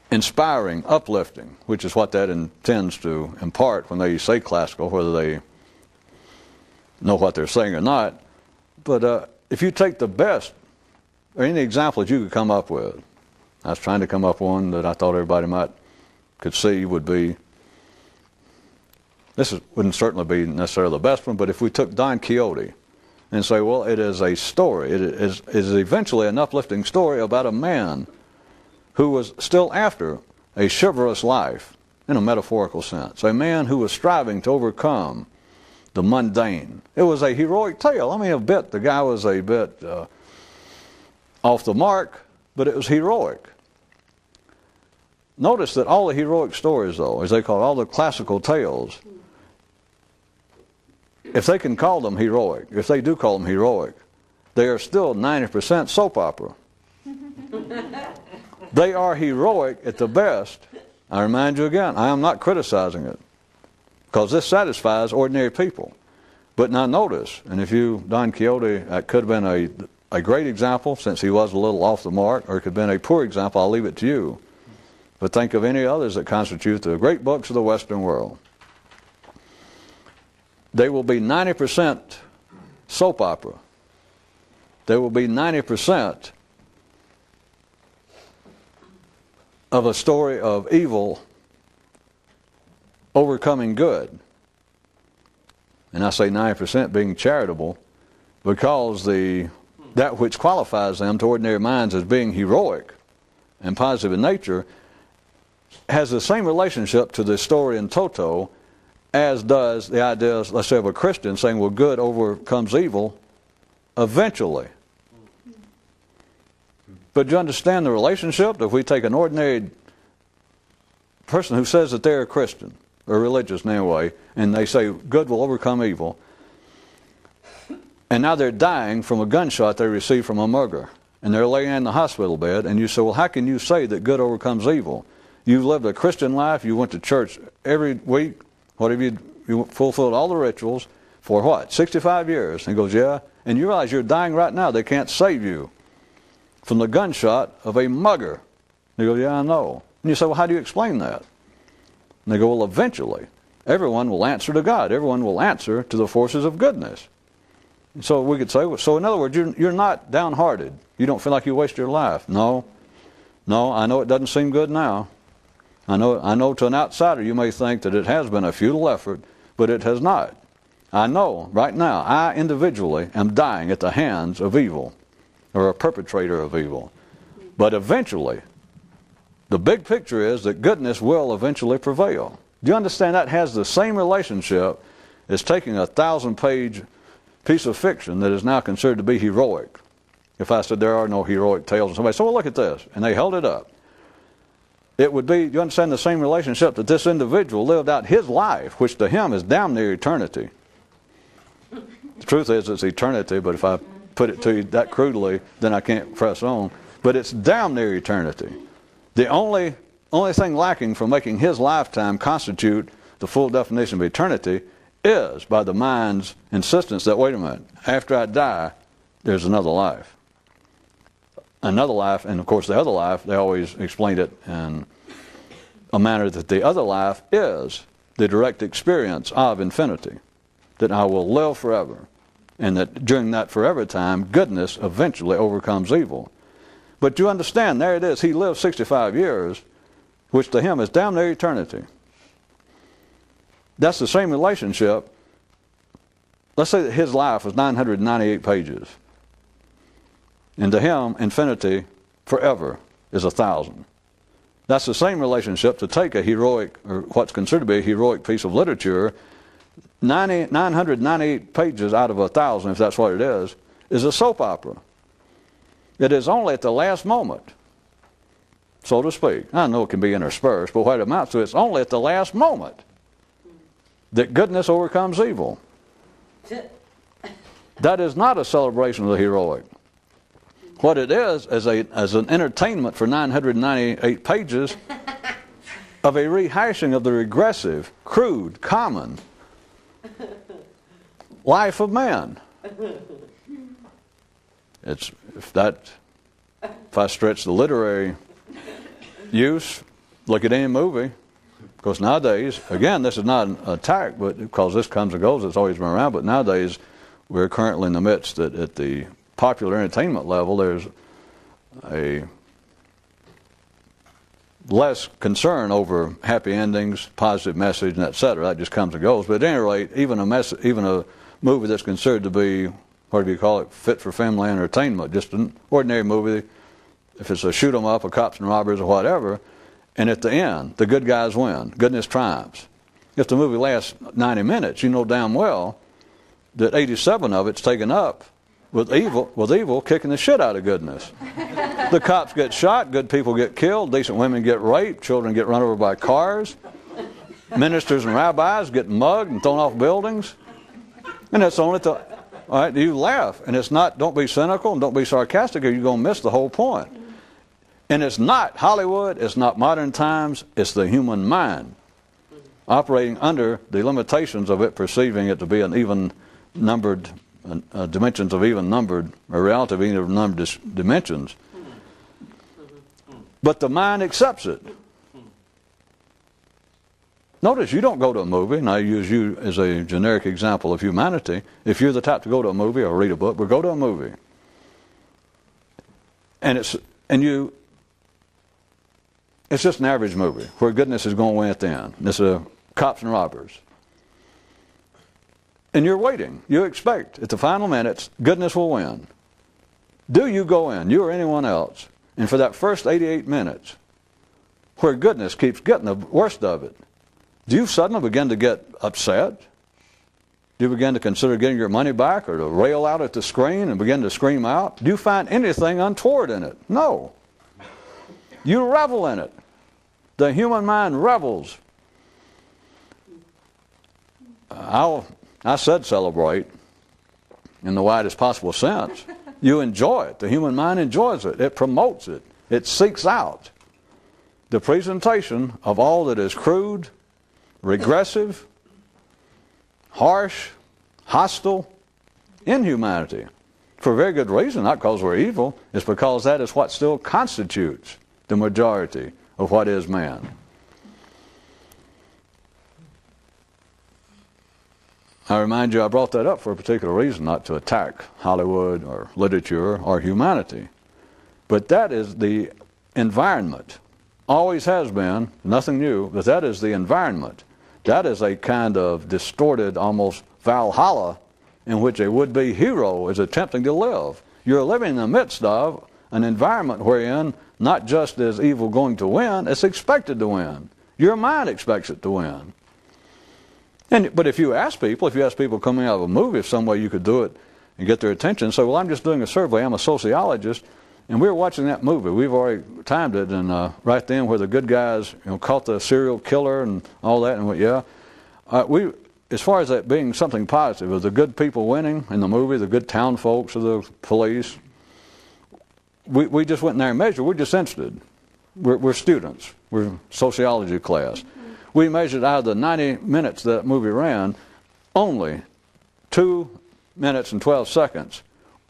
inspiring, uplifting, which is what that intends to impart when they say classical, whether they know what they're saying or not. But if you take the best, or any example that you could come up with, I was trying to come up with one that I thought everybody could see would be, wouldn't certainly be necessarily the best one, but if we took Don Quixote and say, well, it is a story, it is eventually an uplifting story about a man who was still after a chivalrous life, in a metaphorical sense, a man who was striving to overcome the mundane. It was a heroic tale. I mean, the guy was a bit off the mark, but it was heroic. Notice that all the heroic stories, though, as they call it, all the classical tales, if they can call them heroic, if they do call them heroic, they are still 90% soap opera. They are heroic at the best. I remind you again, I am not criticizing it, because this satisfies ordinary people. But now notice, and if Don Quixote, that could have been a great example, since he was a little off the mark, or it could have been a poor example. I'll leave it to you. But think of any others that constitute the great books of the Western world. They will be 90% soap opera. They will be 90% of a story of evil overcoming good. And I say 90% being charitable, because that which qualifies them to ordinary minds as being heroic and positive in nature has the same relationship to the story in toto as does the ideas, let's say, of a Christian saying, well, good overcomes evil eventually. But do you understand the relationship? If we take an ordinary person who says that they're a Christian, or religious in any way, and they say good will overcome evil, and now they're dying from a gunshot they received from a mugger, and they're laying in the hospital bed, and you say, well, how can you say that good overcomes evil? You've lived a Christian life, you went to church every week, you fulfilled all the rituals for what, 65 years? And he goes, yeah, and you realize you're dying right now. They can't save you from the gunshot of a mugger. And he goes, yeah, I know. And you say, well, how do you explain that? And they go, well, eventually, everyone will answer to God. Everyone will answer to the forces of goodness. And so we could say, so in other words, you're not downhearted. You don't feel like you waste your life. No, I know it doesn't seem good now. I know to an outsider you may think that it has been a futile effort, but it has not. I know right now I individually am dying at the hands of evil, or a perpetrator of evil. But eventually, the big picture is that goodness will eventually prevail. Do you understand that has the same relationship as taking a 1,000-page piece of fiction that is now considered to be heroic? If I said there are no heroic tales, and somebody said, well, look at this, and they held it up. It would be, you understand, the same relationship that this individual lived out his life, which to him is damn near eternity. The truth is it's eternity, but if I put it to you that crudely, then I can't press on. But it's damn near eternity. The only thing lacking from making his lifetime constitute the full definition of eternity is by the mind's insistence that, wait a minute, after I die, there's another life. Another life, and of course the other life, they always explained it in a manner that the other life is the direct experience of infinity, that I will live forever, and that during that forever time, goodness eventually overcomes evil. But you understand, there it is, he lived 65 years, which to him is damn near eternity. That's the same relationship. Let's say that his life was 998 pages. And to him, infinity forever is 1,000. That's the same relationship to take a heroic, or what's considered to be a heroic piece of literature, 998 pages out of 1,000, if that's what it is a soap opera. It is only at the last moment, so to speak. I know it can be interspersed, but what it amounts to, it's only at the last moment that goodness overcomes evil. That is not a celebration of the heroic. What it is an entertainment for 998 pages of a rehashing of the regressive, crude, common life of man. If I stretch the literary use, look at any movie. Because nowadays, again, this is not an attack, but because this comes and goes, it's always been around. But nowadays, we're currently in the midst that at the popular entertainment level, there's a less concern over happy endings, positive message, and etc. That just comes and goes. But at any rate, even a movie that's considered to be, what do you call it, fit for family entertainment, just an ordinary movie, if it's a shoot 'em up, a cops and robbers or whatever, and at the end, the good guys win. Goodness triumphs. If the movie lasts 90 minutes, you know damn well that 87 of it's taken up with evil kicking the shit out of goodness. The cops get shot, good people get killed, decent women get raped, children get run over by cars, ministers and rabbis get mugged and thrown off buildings. And it's only all right, you laugh. And it's not, don't be cynical and don't be sarcastic or you're going to miss the whole point. And it's not Hollywood, it's not modern times, it's the human mind operating under the limitations of it perceiving it to be an even-numbered dimensions of even numbered, or reality of even numbered dimensions. But the mind accepts it. Notice you don't go to a movie, and I use you as a generic example of humanity. If you're the type to go to a movie or read a book, we'll go to a movie. And it's just an average movie where goodness is going to win at the end. It's cops and robbers. And you're waiting. You expect at the final minutes, goodness will win. Do you go in, you or anyone else, and for that first 88 minutes, where goodness keeps getting the worst of it, do you suddenly begin to get upset? Do you begin to consider getting your money back or to rail out at the screen and begin to scream out? Do you find anything untoward in it? No. You revel in it. The human mind revels. I said celebrate in the widest possible sense. You enjoy it. The human mind enjoys it. It promotes it. It seeks out the presentation of all that is crude, regressive, harsh, hostile, inhumanity. For a very good reason, not because we're evil. It's because that is what still constitutes the majority of what is man. I remind you, I brought that up for a particular reason, not to attack Hollywood or literature or humanity. But that is the environment. Always has been, nothing new, but that is the environment. That is a kind of distorted, almost Valhalla, in which a would-be hero is attempting to live. You're living in the midst of an environment wherein not just is evil going to win, it's expected to win. Your mind expects it to win. But if you ask people coming out of a movie, if some way you could do it and get their attention, say, well, I'm just doing a survey, I'm a sociologist, and we were watching that movie. We've already timed it, and right then where the good guys caught the serial killer and all that, and as far as that being something positive, of the good people winning in the movie, the good town folks or the police, we just went in there and measured. We're just interested. We're students. We're sociology class. We measured out of the 90 minutes that movie ran, only 2 minutes and 12 seconds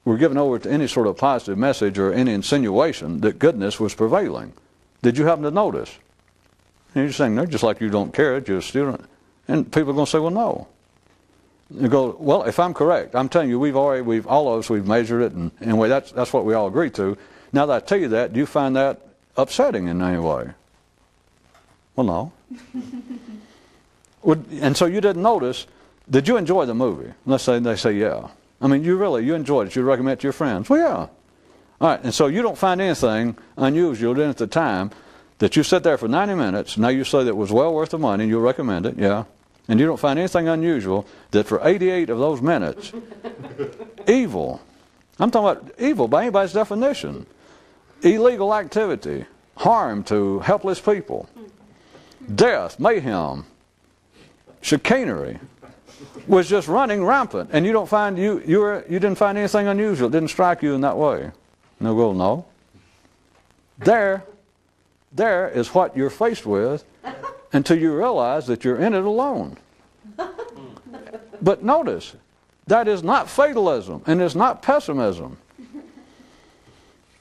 were given over to any sort of positive message or any insinuation that goodness was prevailing. Did you happen to notice? And you're saying, no, just like you don't care, you're a student. And people are going to say, well, no. You go, well, if I'm correct, I'm telling you, all of us, we've measured it, and anyway, that's what we all agree to. Now that I tell you that, do you find that upsetting in any way? Well, no. And so you didn't notice. Did you enjoy the movie? Let's say they say, yeah. I mean, you enjoyed it. You recommend it to your friends. Well, yeah. All right, and so you don't find anything unusual then at the time that you sit there for 90 minutes. Now you say that it was well worth the money, and you'll recommend it, yeah. And you don't find anything unusual that for 88 of those minutes, evil, I'm talking about evil by anybody's definition, illegal activity, harm to helpless people, death, mayhem, chicanery, was just running rampant, and you don't find you didn't find anything unusual. It didn't strike you in that way. And they'll go, no. There is what you're faced with until you realize that you're in it alone. But notice, that is not fatalism, and it's not pessimism.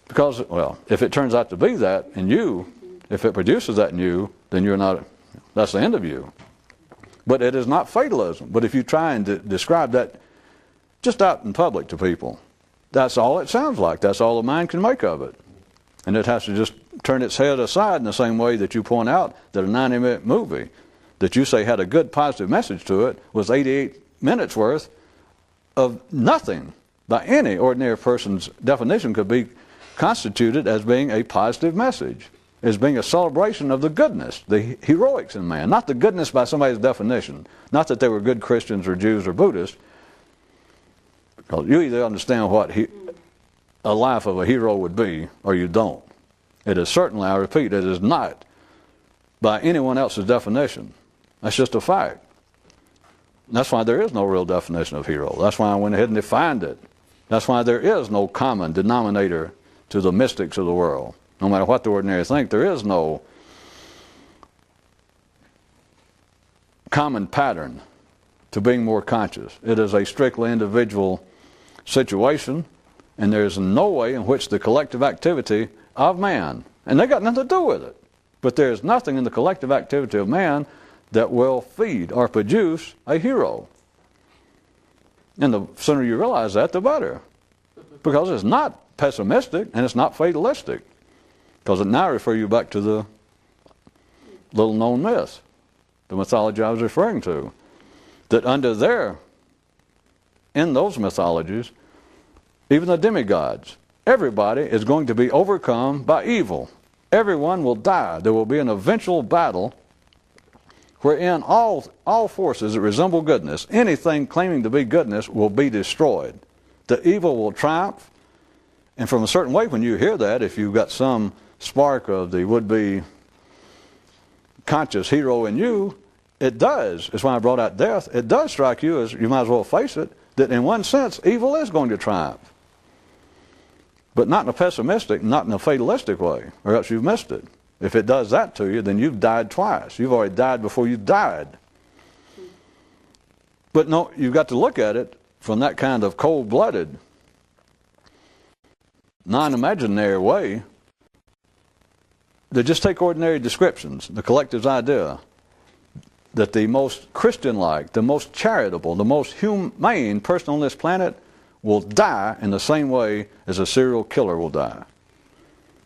Because, well, if it turns out to be that in you, if it produces that in you, then you're not, that's the end of you. But it is not fatalism. But if you try and describe that just out in public to people, that's all it sounds like. That's all the mind can make of it. And it has to just turn its head aside in the same way that you point out that a 90-minute movie that you say had a good positive message to it was 88 minutes worth of nothing by any ordinary person's definition could be constituted as being a positive message, as being a celebration of the goodness, the heroics in man, not the goodness by somebody's definition, not that they were good Christians or Jews or Buddhists, because you either understand what a life of a hero would be or you don't. It is certainly, I repeat, it is not by anyone else's definition. That's just a fact. And that's why there is no real definition of hero. That's why I went ahead and defined it. That's why there is no common denominator to the mystics of the world. No matter what the ordinary think, there is no common pattern to being more conscious. It is a strictly individual situation, and there's no way in which the collective activity of man, and they got nothing to do with it, but there's nothing in the collective activity of man that will feed or produce a hero. And the sooner you realize that, the better. Because it's not pessimistic and it's not fatalistic. Because it now refers you back to the little known myth, the mythology I was referring to. That in those mythologies, even the demigods, everybody is going to be overcome by evil. Everyone will die. There will be an eventual battle wherein all forces that resemble goodness, anything claiming to be goodness, will be destroyed. The evil will triumph. And from a certain way, when you hear that, if you've got some spark of the would-be conscious hero in you, it does. It's why I brought out death. It does strike you, as you might as well face it, that in one sense, evil is going to triumph. But not in a pessimistic, not in a fatalistic way, or else you've missed it. If it does that to you, then you've died twice. You've already died before you died. But no, you've got to look at it from that kind of cold-blooded, non-imaginary way. To just take ordinary descriptions, the collective's idea that the most Christian-like, the most charitable, the most humane person on this planet will die in the same way as a serial killer will die.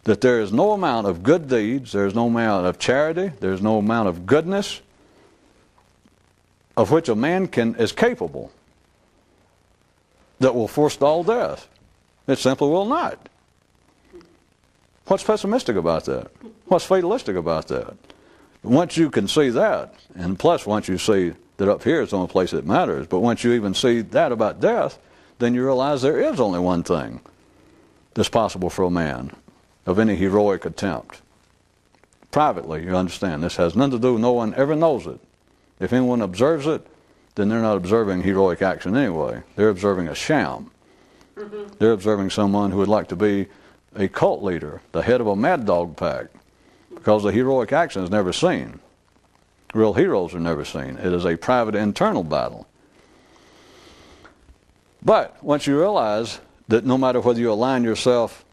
That there is no amount of good deeds, there is no amount of charity, there is no amount of goodness of which a man is capable that will forestall death. It simply will not. What's pessimistic about that? What's fatalistic about that? Once you can see that, and plus once you see that up here is the only place that matters, but once you even see that about death, then you realize there is only one thing that's possible for a man of any heroic attempt. Privately, you understand, this has nothing to do, no one ever knows it. If anyone observes it, then they're not observing heroic action anyway. They're observing a sham. They're observing someone who would like to be a cult leader, the head of a mad dog pack, because the heroic action is never seen. Real heroes are never seen. It is a private internal battle. But once you realize that no matter whether you align yourself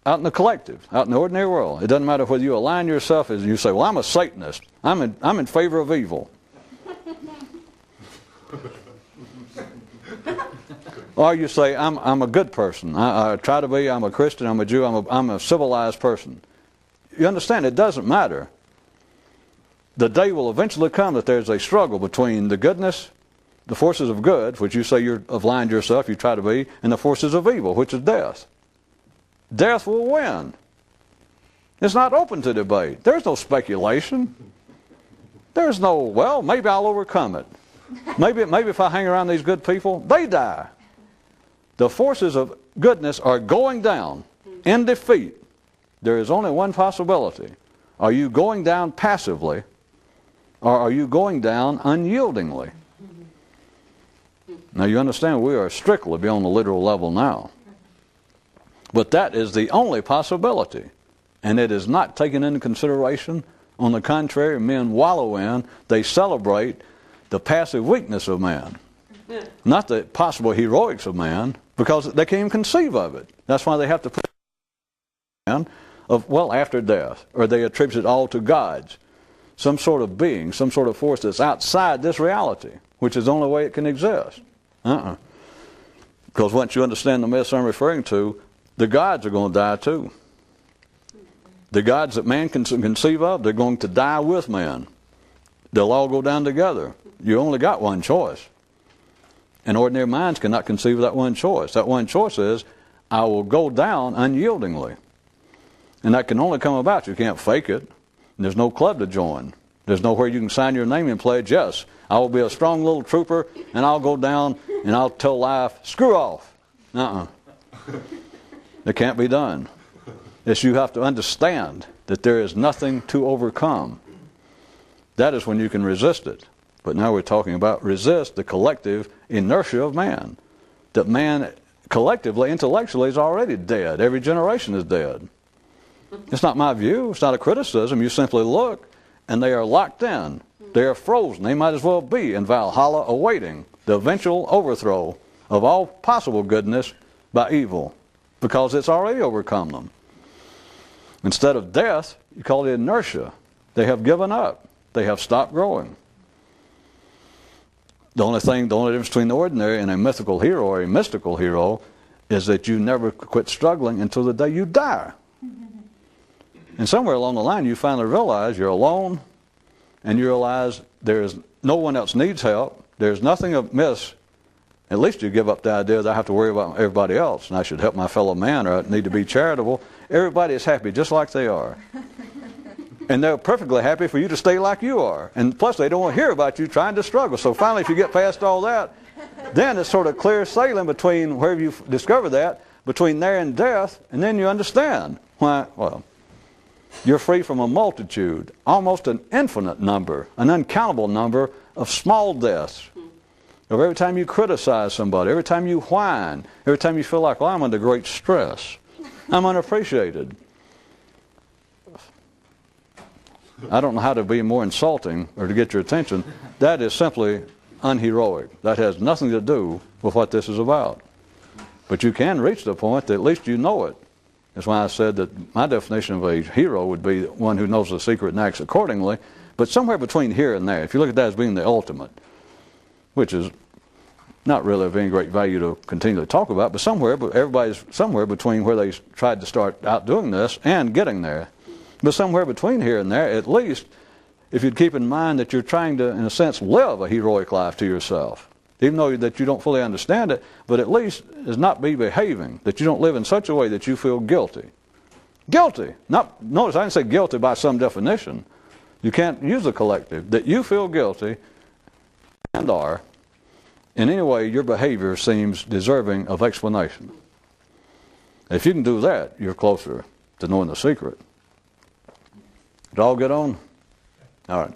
out in the collective, out in the ordinary world, it doesn't matter whether you align yourself as you say, well, I'm a Satanist. I'm in favor of evil. Or you say, I'm a good person. I try to be, I'm a Christian, I'm a Jew, I'm a civilized person. You understand, it doesn't matter. The day will eventually come that there's a struggle between the goodness, the forces of good, which you say you've aligned yourself, you try to be, and the forces of evil, which is death. Death will win. It's not open to debate. There's no speculation. There's no, well, maybe I'll overcome it. Maybe if I hang around these good people, they die. The forces of goodness are going down in defeat. There is only one possibility. Are you going down passively, or are you going down unyieldingly? Now you understand we are strictly beyond the literal level now. But that is the only possibility. And it is not taken into consideration. On the contrary, men wallow in, they celebrate the passive weakness of man. Not the possible heroics of man, because they can't even conceive of it. That's why they have to put man of, well, after death, or they attribute it all to gods. Some sort of being, some sort of force that's outside this reality, which is the only way it can exist. Because once you understand the myths I'm referring to, the gods are going to die too. The gods that man can conceive of, they're going to die with man. They'll all go down together. You only got one choice. And ordinary minds cannot conceive of that one choice. That one choice is, I will go down unyieldingly. And that can only come about. You can't fake it. There's no club to join. There's nowhere you can sign your name and pledge, yes, I will be a strong little trooper, and I'll go down and I'll tell life, screw off. It can't be done. It's you have to understand that there is nothing to overcome. That is when you can resist it. But now we're talking about resist the collective inertia of man. That man collectively, intellectually is already dead. Every generation is dead. It's not my view. It's not a criticism. You simply look, and they are locked in. They are frozen. They might as well be in Valhalla awaiting the eventual overthrow of all possible goodness by evil, because it's already overcome them. Instead of death, you call it inertia. They have given up. They have stopped growing. The only difference between the ordinary and a mythical hero or a mystical hero is that you never quit struggling until the day you die. And somewhere along the line, you finally realize you're alone, and you realize no one else needs help. There's nothing amiss. At least you give up the idea that I have to worry about everybody else, and I should help my fellow man, or I need to be charitable. Everybody is happy just like they are. And they're perfectly happy for you to stay like you are. And plus, they don't want to hear about you trying to struggle. So finally, if you get past all that, then it's sort of clear sailing between where you discover that, between there and death, and then you understand why, well, you're free from a multitude, almost an infinite number, an uncountable number of small deaths. Of every time you criticize somebody, every time you whine, every time you feel like, well, I'm under great stress, I'm unappreciated. I don't know how to be more insulting or to get your attention. That is simply unheroic. That has nothing to do with what this is about. But you can reach the point that at least you know it. That's why I said that my definition of a hero would be one who knows the secret and acts accordingly. But somewhere between here and there, if you look at that as being the ultimate, which is not really of any great value to continually talk about, but everybody's somewhere between where they tried to start out doing this and getting there. But somewhere between here and there, at least, if you'd keep in mind that you're trying to, in a sense, live a heroic life to yourself, even though that you don't fully understand it, but at least is not be behaving, that you don't live in such a way that you feel guilty. Guilty. Notice I didn't say guilty by some definition. You can't use a collective. That you feel guilty and are, in any way your behavior seems deserving of explanation. If you can do that, you're closer to knowing the secret. Did all get on? All right.